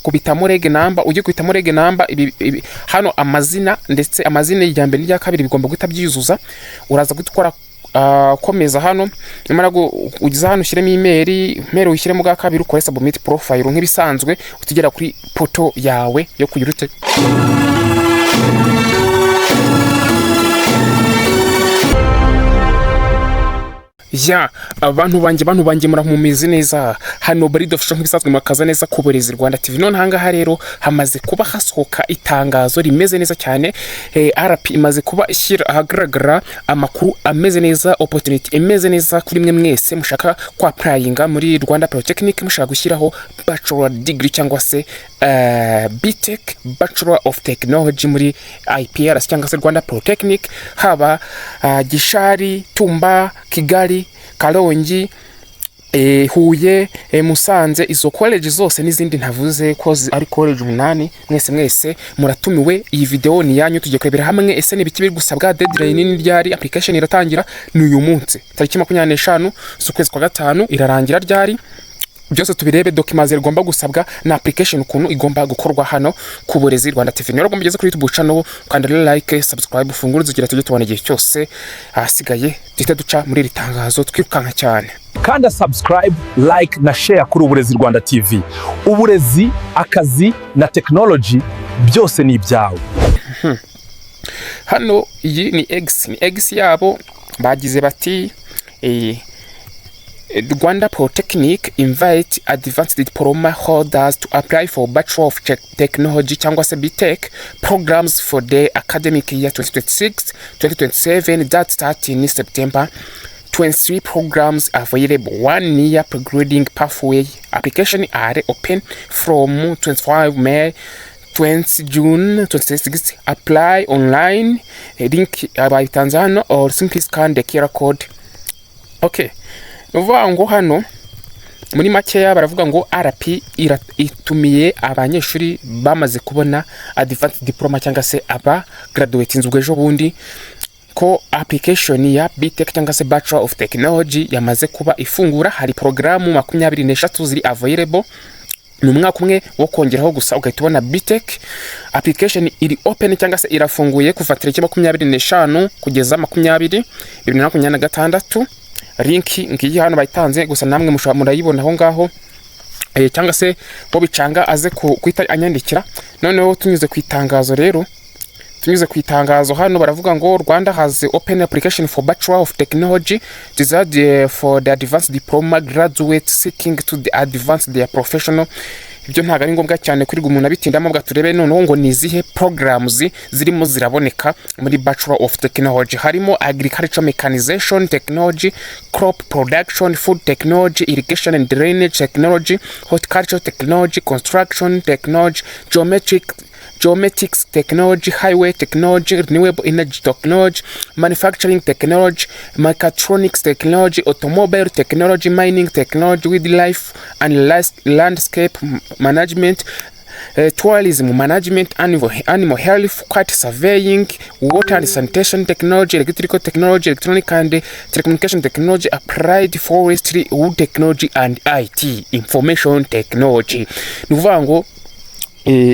kubitamo reg number. Ugiye kubitamo reg number hano amazina ndetse amazina y'ijya mbere n'ya kabiri bigomba guhita byuzuza. Uraza gutwara komeza hano nimara ugiza hano ushyiremo email wishyiremo bwa kabiri ukore submit profile nk'ibisanzwe utugera kuri poto yawe yo kuyirute. Ya abantu banjye muramumize neza hano bari dofisho nk'ibisanzwe makaza neza ku Uburezi Rwanda TV. None hanga rero hamaze kuba hasohoka itangazo rimeze neza cyane. RP imaze kuba ishyira ahagaragara amakuru ameze neza, opportunity imeze neza kuri mwe mwese mushaka kwa applyinga muri Rwanda Polytechnic, mushaka gushyiraho Bachelor degree cyangwa se BTech, Bachelor of Technology muri IPRS cyangwa se Rwanda Polytechnic, haba Gishari, Tumba, Kigali, Kalongi, Huye, Musanze. Izo college zose n'izindi ntavuze ko ari college 8. Mwese muratumiwe. Iyi video ni yanyu, tujye kwebera hamwe ese nibiki biri gusabwa. Deadline ni ryari? Application iratangira ni uyu munsi tariki 25 z'ukwezi kwa gatanu. Irarangira ryari? Byose tubirebe. Documents zigomba gusabwa na application ukuntu igomba gukorwa hano ku Uburezi Rwanda TV. Niyo rugomba ugeze kuri YouTube channel kandi like, subscribe, ufungure zugira tujye tubona igihe cyose hasigaye duhita duca muri iri tangazo twirukanka cyane. Kanda subscribe, like na share kuri Uburezi Rwanda TV. Uburezi, akazi na technology byose ni ibyawe. Hano iyi ni eggs yabo bagize bati Rwanda Polytechnic invite Advanced Diploma holders to apply for Bachelor of Technology cyangwa se BTech programs for the academic year 2026-2027 that start in September. 23 programs available. 1 year grading pathway application are open from 25 May 20 June 2026. Apply online, link by Tanzania or simply scan the QR code. Okay. Uvuga ngo hano muri makeya baravuga ngo RP itumiye abanyeshuri bamaze kubona Advanced Diploma cyangwa se aba graduate inzubwe ejo bundi ko application ya BTech cyangwa se Bachelor of Technology yamaze kuba ifungura. Hari programu 23 ziri available. Ni umwaka umwe wo kongeraho gusa ugahita ubona BTech. Application iri open cyangwa se irafunguye kuva tariki 25 kugeza 2026. Link ngiyi hano bayitanze gusa namwe murayibona aho ngaho cyangwa se bo bicanga aze kwita anyandikira. Noneho tunyuze ku itangazo rero, hano baravuga ngo Rwanda has open application for Bachelor of Technology designed for the Advanced Diploma graduates seeking to the advance their professional. Ibyo ntago ari ngombwa cyane kuri umuntu abitindamo bwa turebe noneho ngo nizihe programs zirimo ziraboneka muri Bachelor of Technology. Harimo Agriculture Mechanization Technology, Crop Production, Food Technology, Irrigation and Drainage Technology, Horticulture Technology, Construction Technology, Geomatics Technology, Highway Technology, Renewable Energy Technology, Manufacturing Technology, Mechatronics Technology, Automobile Technology, Mining Technology, Wildlife and Landscape Management, Tourism Management, Animal Health, Quality Surveying, Water and Sanitation Technology, Electrical Technology, Electronic and Telecommunication Technology, Applied Forestry, Wood Technology and IT, Information Technology. Nuvuga ngo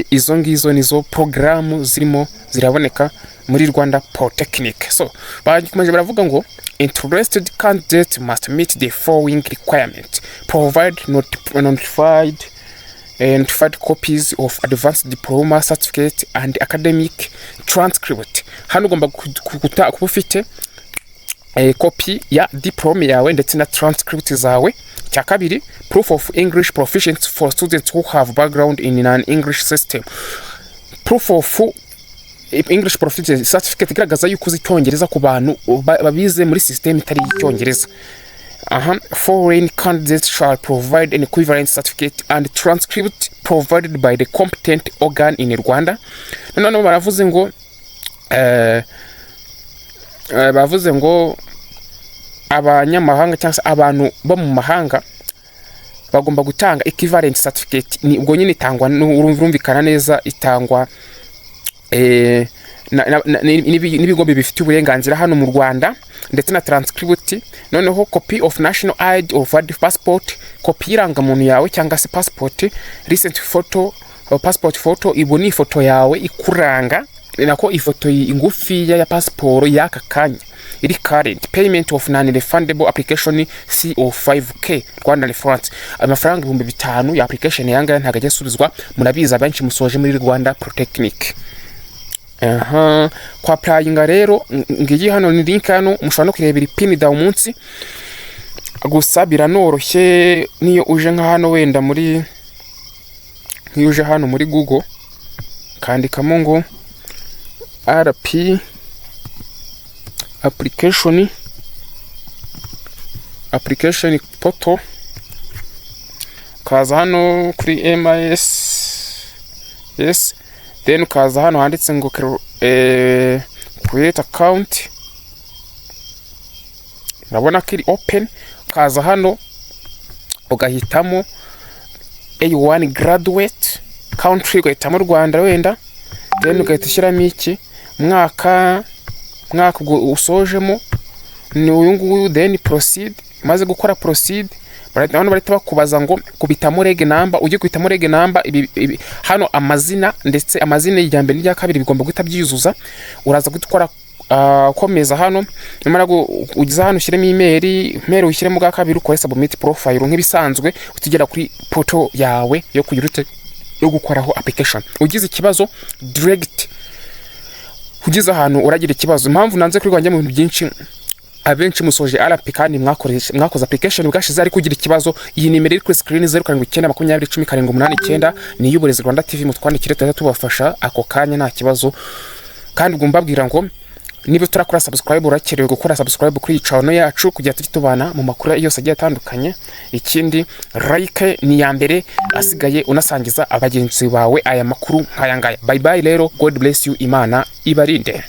izo ngizo nizo programu zirimo ziraboneka muri Rwanda Polytechnic. So bakomeje baravuga ngo interested candidates must meet the following requirements: provide notified copies of Advanced Diploma certificate and academic transcript. Hano ugomba kuba ufite copy ya diploma yawe ndetse na transcript zawe. Cya kabiri, proof of English proficiency for students who have background in an English system. Proof of English proficiency certificate igaragaza yuko uzi Icyongereza ku bantu babize muri system itari Icyongereza. Foreign candidates shall provide an equivalent certificate and transcript provided by the competent organ in Rwanda. None bavuze ngo abanyamahanga cyangwa abantu bo mu mahanga bagomba gutanga equivalent certificate. Ni ubwo nyine itangwa n'urumvikana neza, itangwa n'ibigo bifite uburenganzira hano mu Rwanda, ndetse na transcript. Noneho copy of national ID or valid passport, copy irangamuntu yawe cyangwa se passport, recent photo passport photo ibo ni ifoto yawe ikuranga, nako ifoto ingufi ya passport y'aka kanya iri current. Payment of non-refundable application CO5K Rwanda reference, amafaranga 5,000 ya application yanga ntago ajya asubizwa. Murabiza benshi musoje muri Rwanda Polytechnic. Kwa applyinga rero ngiye hano ni link hano, mushobora no kurebera pin da umunsi gusa biranoroshye. Niyo uje nka hano wenda muri niyo uje hano muri Google kandikamo ngo RP application portal, kaza hano kuri MIS, yes, then kaza hano handitse ngo create account, urabona kiri open. Kaza hano ugahitamo A1 graduate country, ugahitamo Rwanda wenda, then ugahita ushyiramo iki mwaka usojemo ni uyu nguyu, then proceed. Maze gukora proceed barahita bakubaza ngo kubitamo reg number. Ujye kubitamo reg number, hano amazina ndetse amazina y'ijambe n'ya kabiri bigomba guhita byuzuza. Uraza gukora komeza hano, nyamara ugiza hano ushyiremo email ushyiremo bwa kabiri, ukore submit profile nk'ibisanzwe, utugera kuri portal yawe yo kuyirute yo gukoraho application. Ugize ikibazo direct, ugize ahantu uragira ikibazo. Impamvu nanze kuri Rwanda mu bintu byinshi, abenshi musoje RP kandi mwakoze application bwashize ari kugira ikibazo, iyi nimero iri kuri screen 0792101889 ni Uburezi Rwanda TV, mutwandikire tubafasha ako kanya nta kibazo. Kandi ubwo mbabwira ngo niba turakora subscribe, urakerewe gukora subscribe kuri channel yacu kugira tujye mu makuru yose agiye atandukanye. Ikindi like ni ya mbere, asigaye unasangiza abagenzi bawe aya makuru nkaya ngaya. Bye bye rero, God bless you, Imana ibarinde.